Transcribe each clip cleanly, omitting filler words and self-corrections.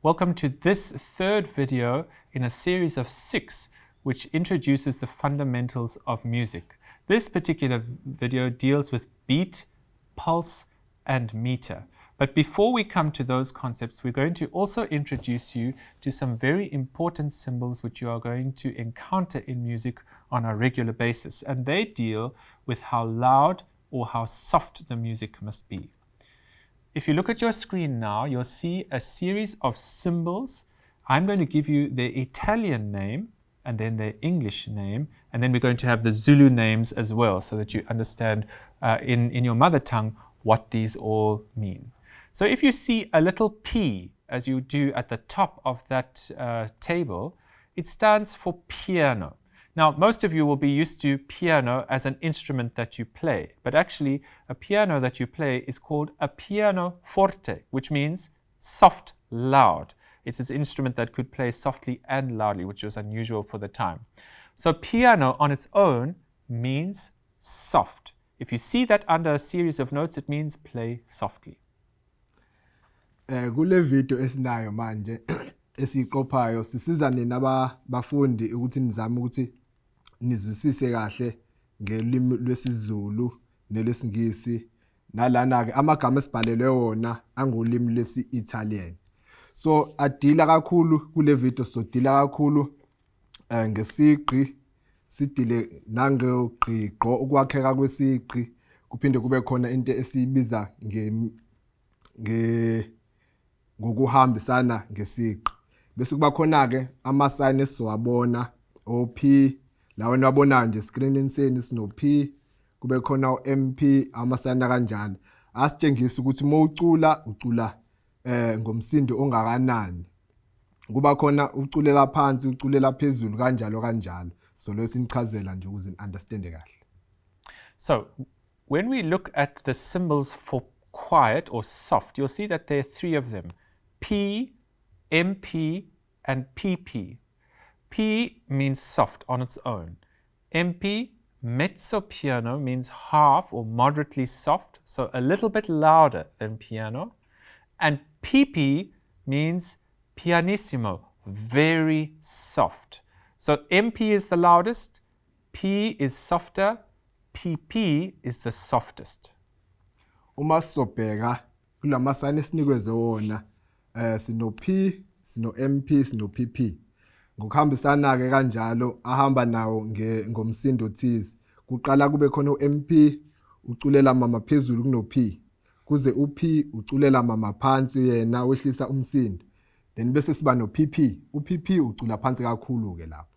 Welcome to this third video in a series of 6 which introduces the fundamentals of music. This particular video deals with beat, pulse and meter. But before we come to those concepts, we're going to also introduce you to some very important symbols which you are going to encounter in music on a regular basis. And they deal with how loud or how soft the music must be. If you look at your screen now, you'll see a series of symbols. I'm going to give you their Italian name and then their English name, and then we're going to have the Zulu names as well so that you understand in your mother tongue what these all mean. So if you see a little P, as you do at the top of that table, it stands for piano. Now, most of you will be used to piano as an instrument that you play, but actually a piano that you play is called a pianoforte, which means soft, loud. It is an instrument that could play softly and loudly, which was unusual for the time. So piano on its own means soft. If you see that under a series of notes, it means play softly. Kule video esinayo manje esiqophayo sisizane nabafundi ukuthi nizame ukuthi nizwisise kahle ngelimi lwesiZulu nelwesingisi nalana ke amagama esibhalelwe wona angolimi lwesi-Italian. So adila kakhulu kule video, so dila kakhulu ngesigqi, sidile nangegqiqo ukwakheka kwesigqi, kuphinde kube khona into esibiza ngokuhambisana ngesigqi. Bese kuba khona ke ama sign esiwabona OP, lawo niwabonayo nje screenini senu sino P, kube khona uMP, ama sign kanjalo. Asitshengisa ukuthi ucula ngomsindo ongakanani. Kuba khona uculela phansi, uculela phezulu kanjalo. So lesinichazela nje ukuze understand kahle. So when we look at the symbols for quiet or soft, you'll see that there are 3 of them: P, MP, and PP. P means soft on its own. MP, mezzo piano, means half or moderately soft, so a little bit louder than piano. And PP means pianissimo, very soft. So MP is the loudest, P is softer, PP is the softest. Uma sobheka kulama sign esinikweze wona sino P, sino MP, sino PP. Ngokuhambisana ke kanjalo ahamba nawo ngomsindo thize. Kuqala kube khona uMP uculela mama phezulu kuno P, kuze uP uculela mama phansi yena wehlisa umsindo. Then bese siba no PP, uPP ucula phansi kakhulu ke lapho.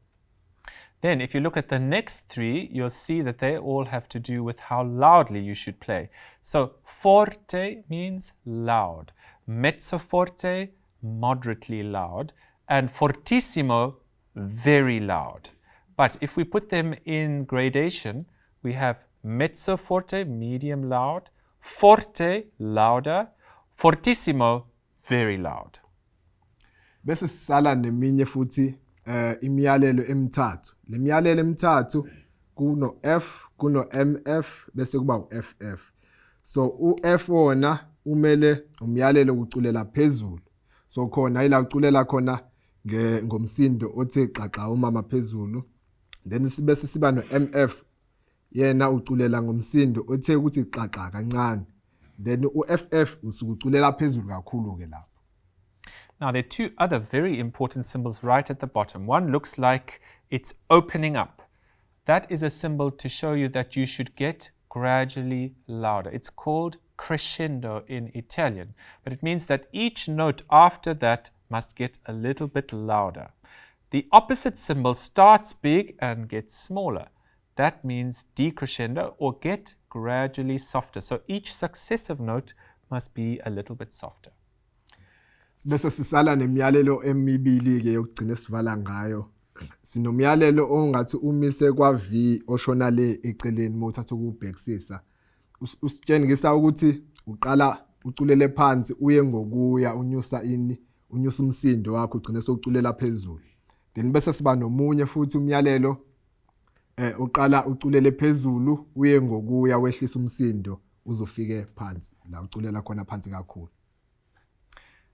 Then if you look at the next 3, you'll see that they all have to do with how loudly you should play. So forte means loud, mezzo forte, moderately loud, and fortissimo, very loud. But if we put them in gradation, we have mezzo forte, medium loud, forte, louder, fortissimo, very loud. Bese sisala neminye futhi imiyalelo emithathu. Le miyalelo emithathu kuno F, kuno MF, bese kuba uFF. So uF wona umele umyalelo uculela phezulu. So khona ila uculela khona ngomsindo othe xaxa umama phezulu. Then bese siba no MF, yena uculela ngomsindo othe ukuthi xaxa kancane. Then uFF usukuculela phezulu kakhulu ke lapho. Now, there are 2 other very important symbols right at the bottom. One looks like it's opening up. That is a symbol to show you that you should get gradually louder. It's called crescendo in Italian, but it means that each note after that must get a little bit louder. The opposite symbol starts big and gets smaller. That means decrescendo or get gradually softer. So each successive note must be a little bit softer. Bese sisala nemiyalelo emibili ke yokugcina sivala ngayo. Sinomyalelo ongathi umise kwa V oshona le eceleni mothatha ukubhekisisa. Usitshengisa ukuthi uqala uculele phansi uye ngokuya unyusa umsindo wakho ugcine sokuculela phezulu. Then bese siba nomunye futhi umyalelo uqala uculele phezulu uye ngokuya wehlisa umsindo uzofike phansi la uculela khona phansi kakhulu.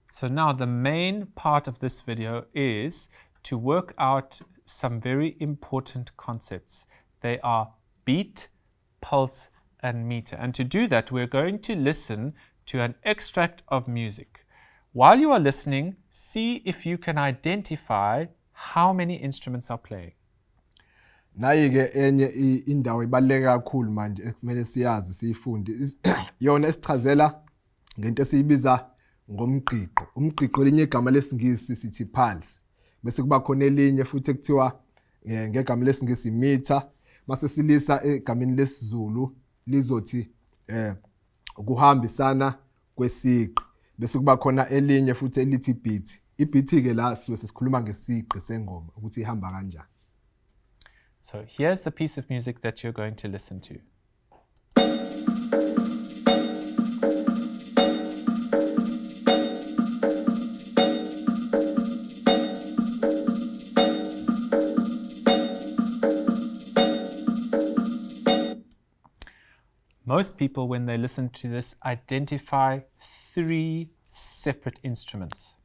So now the main part of this video is to work out some very important concepts. They are beat, pulse, and meter. And to do that, we're going to listen to an extract of music. While you are listening, see if you can identify how many instruments are playing. Nayi-ke enye indawo ibaluleke kakhulu manje ekumele siyazi siyifunde yona esichazela ngento esiyibiza ngomgqiqo. Umgqiqo elinye igama lesingisi sithi pulse. Bese kuba khona elinye futhi ekuthiwa ngegama lesingisi meter. Mase silisa egameni lesizulu lizothi ukuhambisana kwesiqi. Bese kuba khona elinye futhi elithi beat. Ibeat ke la sikhuluma ngesiqi sengoma ukuthi ihamba kanjani. So here's the piece of music that you're going to listen to. Most people, when they listen to this, identify 3 separate instruments.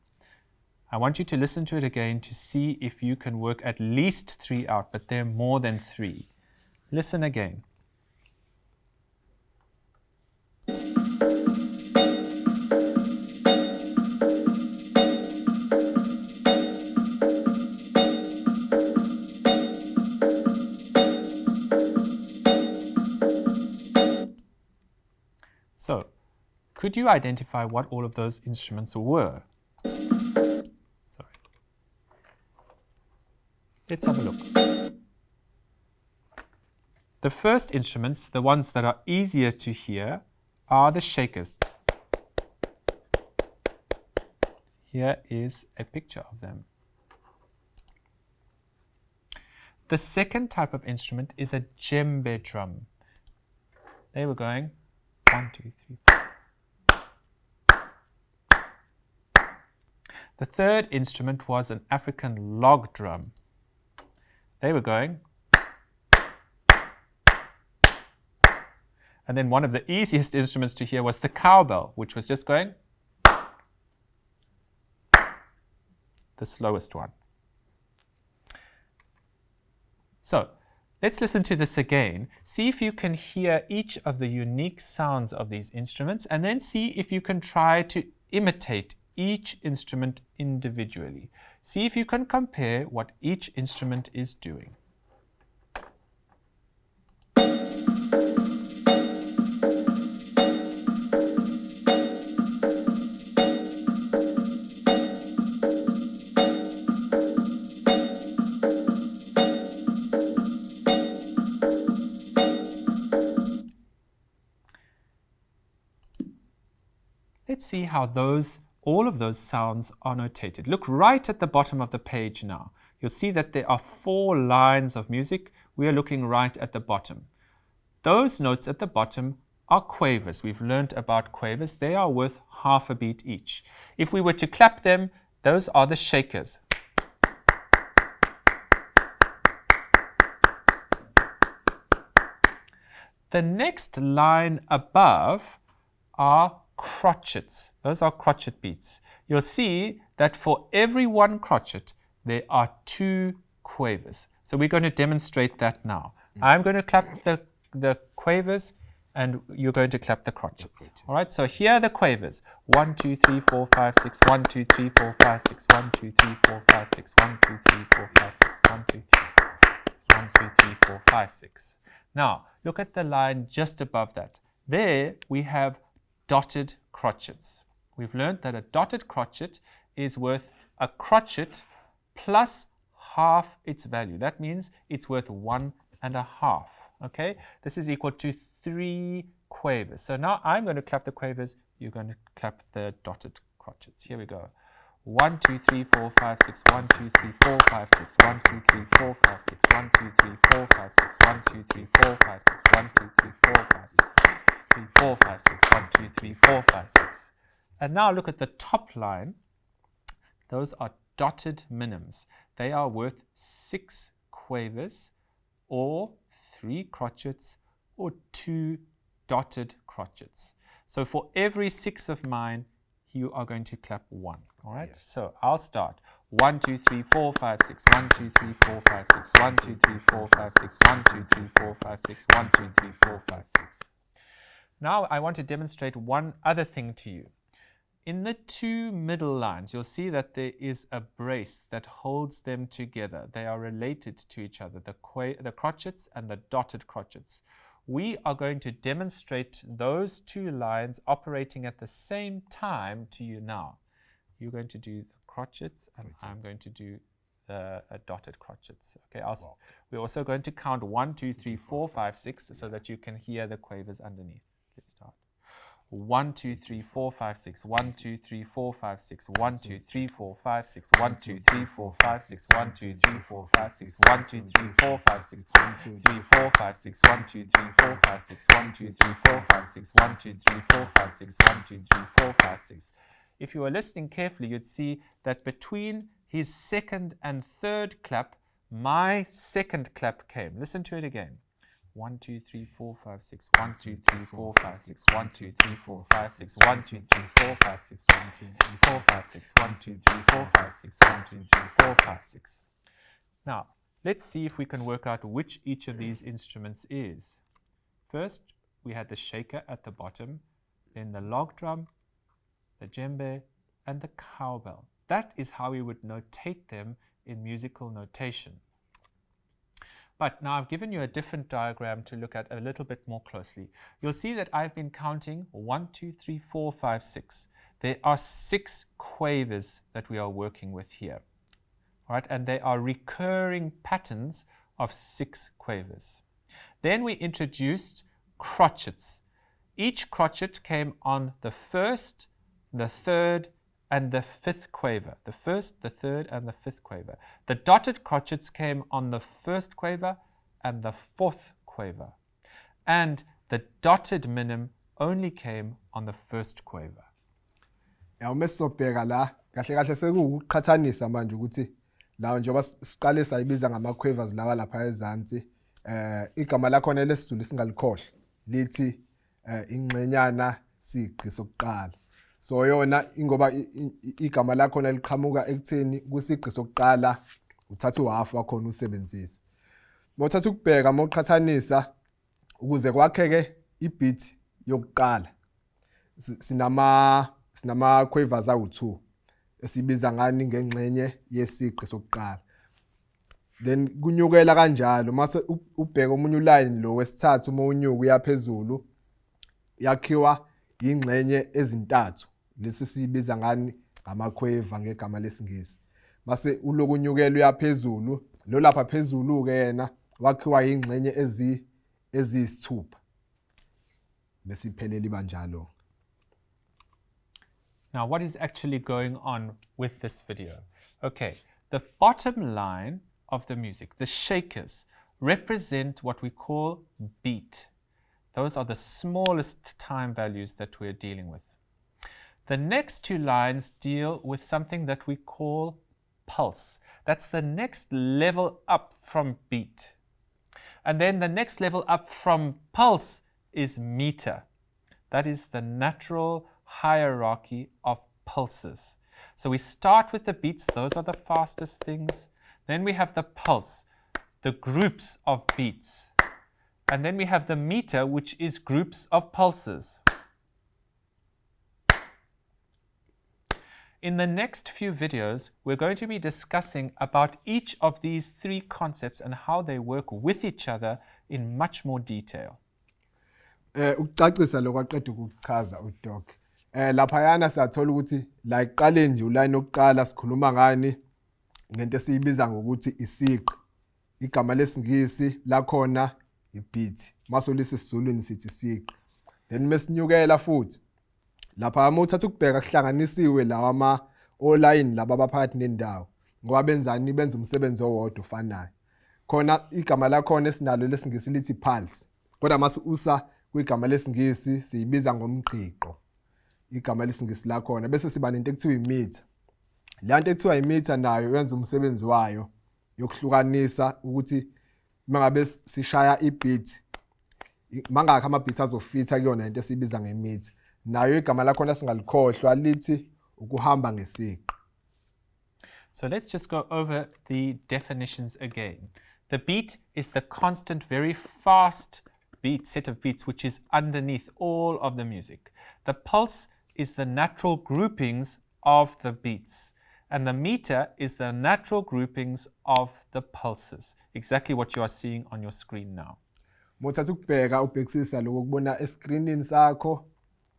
I want you to listen to it again to see if you can work at least 3 out, but there are more than 3. Listen again. So, could you identify what all of those instruments were? Sorry. Let's have a look. The first instruments, the ones that are easier to hear, are the shakers. Here is a picture of them. The second type of instrument is a djembe drum. They were going 1, 2, 3, 4. The third instrument was an African log drum. They were going. And then one of the easiest instruments to hear was the cowbell, which was just going. The slowest one. So, let's listen to this again. See if you can hear each of the unique sounds of these instruments, and then see if you can try to imitate each instrument individually. See if you can compare what each instrument is doing. Let's see how all of those sounds are notated. Look right at the bottom of the page now. You'll see that there are 4 lines of music. We are looking right at the bottom. Those notes at the bottom are quavers. We've learned about quavers. They are worth half a beat each. If we were to clap them, those are the shakers. The next line above are crotchets. Those are crotchet beats. You'll see that for every 1 crotchet, there are 2 quavers. So we're going to demonstrate that now. I'm going to clap the quavers, and you're going to clap the crotchets. All right, so here are the quavers. 1, 2, 3, 4, 5, 6. 1, 2, 3, 4, 5, 6. 1, 2, 3, 4, 5, 6. 1, 2, 3, 4, 5, 6. 1, 2, 3, 4, 5, 6. 1, 2, 3, 4, 5, 6. Now, look at the line just above that. There we have dotted crotchets. We've learned that a dotted crotchet is worth a crotchet plus half its value. That means it's worth 1.5. Okay, this is equal to 3 quavers. So now I'm going to clap the quavers, you're going to clap the dotted crotchets. Here we go. 1, 2, 3, 4, 5, 6. 1, 2, 3, 4, 5, 6. 1, 2, 3, 4, 5, 6. 1, 2, 3, 4, 5, 6. 1, 2, 3, 4, 5, 6. 1, 2, 3, 4, 5, 6. 3, 4, 5, 6. 1, 2, 3, 4, 5, 6. And now look at the top line. Those are dotted minims. They are worth 6 quavers, or 3 crotchets, or 2 dotted crotchets. So for every 6 of mine, you are going to clap 1. All right? Yes. So I'll start. 1, 2, 3, 4, 5, 6. 1, 2, 3, 4, 5, 6. 1, 2, 3, 4, 5, 6. 1, 2, 3, 4, 5, 6. 1, 2, 3, 4, 5, 6. Now I want to demonstrate one other thing to you. In the 2 middle lines, you'll see that there is a brace that holds them together. They are related to each other, the crotchets and the dotted crotchets. We are going to demonstrate those 2 lines operating at the same time to you now. You're going to do the crotchets, and I'm going to do the dotted crotchets. Okay. We're also going to count 1, 2, 3, 4, 5, 6 so that you can hear the quavers underneath. Let's start. 1, 2, 3, 4, 5, 6. 1, 2, 3, 4, 5, 6. 1, 2, 3, 4, 5, 6. 1, 2, 3, 4, 5, 6. 1, 2, 3, 4, 5, 6. 1, 2, 3, 4, 5, 6. 1, 2, 3, 4, 5, 6. 1, 2, 3, 4, 5, 6. 1, 2, 3, 4, 5, 6. 1, 2, 3, 4, 5, 6. 1, 2, 3, 4, 5, 6. If you were listening carefully, you'd see that between his second and third clap, my second clap came. Listen to it again. 1, 2, 3, 4, 5, 6. 1, 2, 3, 4, 5, 6. 1, 2, 3, 4, 5, 6. 1, 2, 3, 4, 5, 6. 1, 2, 3, 4, 5, 6. 1, 2, 3, 4, 5, 6. 1, 2, 3, 4, 5, 6. Now, let's see if we can work out which each of these instruments is. First, we had the shaker at the bottom, then the log drum, the djembe, and the cowbell. That is how we would notate them in musical notation. But now I've given you a different diagram to look at a little bit more closely. You'll see that I've been counting 1, 2, 3, 4, 5, 6. There are 6 quavers that we are working with here. All right, and they are recurring patterns of 6 quavers. Then we introduced crotchets. Each crotchet came on the first, the third, and the 5th quaver. The first, the third, and the 5th quaver. The dotted crotchets came on the 1st quaver and the 4th quaver. And the dotted minim only came on the 1st quaver. Uma sizobheka la kahle kahle sekuqhathanisa manje ukuthi la njengoba siqale sayibiza ngama quavers lawa lapha ezansi igama lakhona lesizulu singalikhohle lithi ingxenyana sigqi sokuqala. So yona ingoba igama lakhona liqhamuka ekutheni kusigqi sokuqala uthatha uhalf wakhona usebenzise. Mawuthatha ukubheka mawuqhathanisa ukuze kwakheke ibeat yokuqala sinama quavers awu2 esibiza ngani ngengxenye yesigqi sokuqala. Then kunyukela kanjalo mase ubheka omunye uline lo wesithathu uma unyuka uyaphezulu yakhiwa ingxenye ezintathu lesi sibiza ngani ngamaquaver ngegama lesingisi. Mase ulokunyukela uyaphezulu lo lapha phezulu ke yena wakhiwa ingxenye ezisithupha bese iphelele banjalo. Now, what is actually going on with this video? Okay, the bottom line of the music, the shakers, represent what we call beat. Those are the smallest time values that we're dealing with. The next 2 lines deal with something that we call pulse. That's the next level up from beat. And then the next level up from pulse is meter. That is the natural hierarchy of pulses. So we start with the beats, those are the fastest things. Then we have the pulse, the groups of beats. And then we have the meter, which is groups of pulses. In the next few videos, we're going to be discussing about each of these 3 concepts and how they work with each other in much more detail. Ukucacisa lokwaqeda ukuchaza uDoc. Lapha yana sathola ukuthi la iqale nje uline oqala sikhuluma ngani ngento esiyibiza ngokuthi isigqi. Igama lesingisi la khona ibeat. Maso lesi sizulwini sithi isigqi. Then mesinyukela futhi lapha uma uthatha ukubheka kuhlanganisiwe lawa online laba abaphakathi nendawo ngoba benzani benza umsebenzi owodwa ofanayo. Khona igama la khona esinalo lesingisi lithi pulse. Kodwa mase usa kwigama lesingisi siyibiza ngomgqiqo. Igama lesingisi la khona bese siba nento ekuthiwa imeter. Le nto ekuthiwa imeter nayo yenza umsebenzi wayo yokuhlukanisa ukuthi mangabe sishaya ibeat mangakho ama beats azofitha kuyona into esibiza ngemeter. nayo igama lakhona singalikhohlwa lithi ukuhamba ngesiqi. So let's just go over the definitions again. The beat is the constant, very fast set of beats which is underneath all of the music. The pulse is the natural groupings of the beats. And the meter is the natural groupings of the pulses. Exactly what you are seeing on your screen now. Mothatha ukubheka ubhekisisa lokho kubona escreenini sakho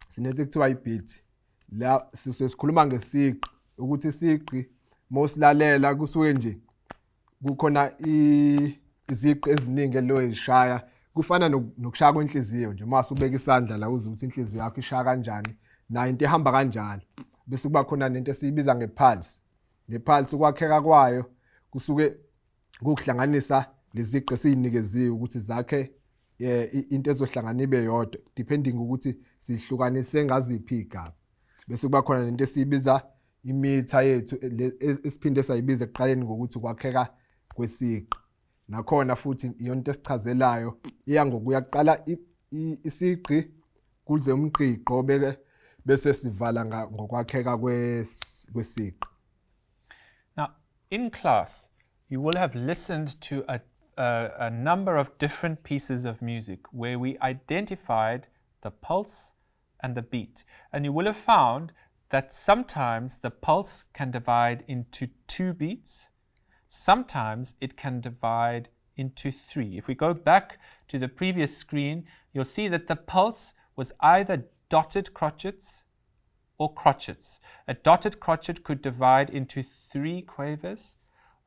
sinethi kuthiwa ibeat. La sisikhuluma ngesiqi ukuthi isiqi mosilalela kusuke nje kukhona iziqi eziningi elo ezishaya kufana nokushaya kwenhliziyo nje mase ubeka isandla la uze ukuthi inhliziyo yakho ishaya kanjani na into ehamba kanjalo bese kuba khona nento esiyibiza ngepulse. Ngepulse ukwakheka kwayo kusuke ukuhlanganisa leziqi esiyinikeziwe ukuthi zakhe into ezohlangana ibe yodwa depending ukuthi sihlukanise ngaziphi igaba. Bese kuba khona lento esiyibiza imetre yethu esiphinde sayibiza ekuqaleni ngokuthi kwakheka kwesiqi. Nakhona futhi iyonto esichazelayo iya ngokuya kuqala isiqi kuze umqiqo bese sivala ngokwakheka kwesiqi. Now, in class, you will have listened to a number of different pieces of music where we identified the pulse and the beat. And you will have found that sometimes the pulse can divide into 2 beats. Sometimes it can divide into 3. If we go back to the previous screen, you'll see that the pulse was either dotted crotchets or crotchets. A dotted crotchet could divide into 3 quavers.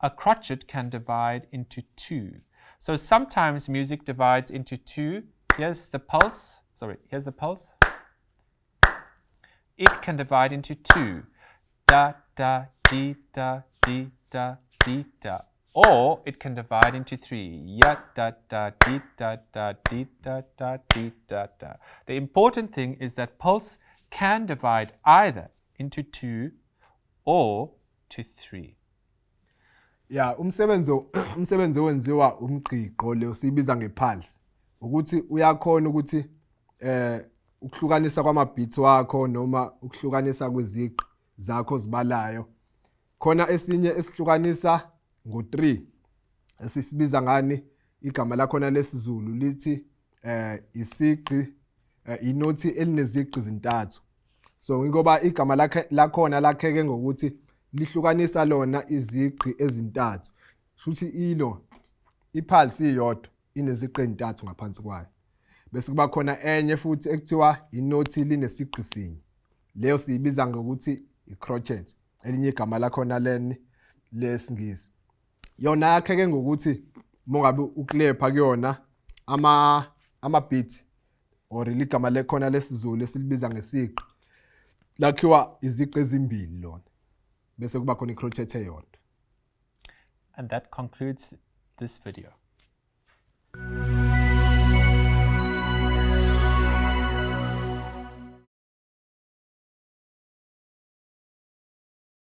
A crotchet can divide into 2. So sometimes music divides into 2. Here's the pulse. Here's the pulse. It can divide into 2. Da, da, dee, da, dee, da, dee, da. Or it can divide into 3. Ya, da, da, dee, da, da, dee, da, da, dee, da, da. The important thing is that pulse can divide either into 2 or to 3. Yeah, umsebenzi owenziwa umqiqo le usibiza ngepulse ukuthi uyakhona ukuthi ukuhlukanisa kwamabeats wakho noma ukuhlukanisa kweziqi zakho zibalayo. Khona esinye esihlukanisa ngo3 esisibiza ngani igama lakhona lesizulu lithi isiqi inoti elineziqi ezintathu. So ngoba igama lakhona lakheke ngokuthi lihlukanisa lona iziqi ezintathu. Futhi ipulse iyodwa ineziqi ezintathu ngaphansi kwayo. Bese kuba khona enye futhi ekuthiwa inoti linesiqi sinye. Leyo siyibiza ngokuthi i-crotchet. Elinye igama lakhona lesingisi. Yona yakheke ngokuthi mongabe uklepha kuyona ama-beat or igama lekhona lesizulu esilibiza ngesiqi lakhiwa iziqi ezimbili lona. Bese kuba khona i-crotchet eyodwa. And that concludes this video.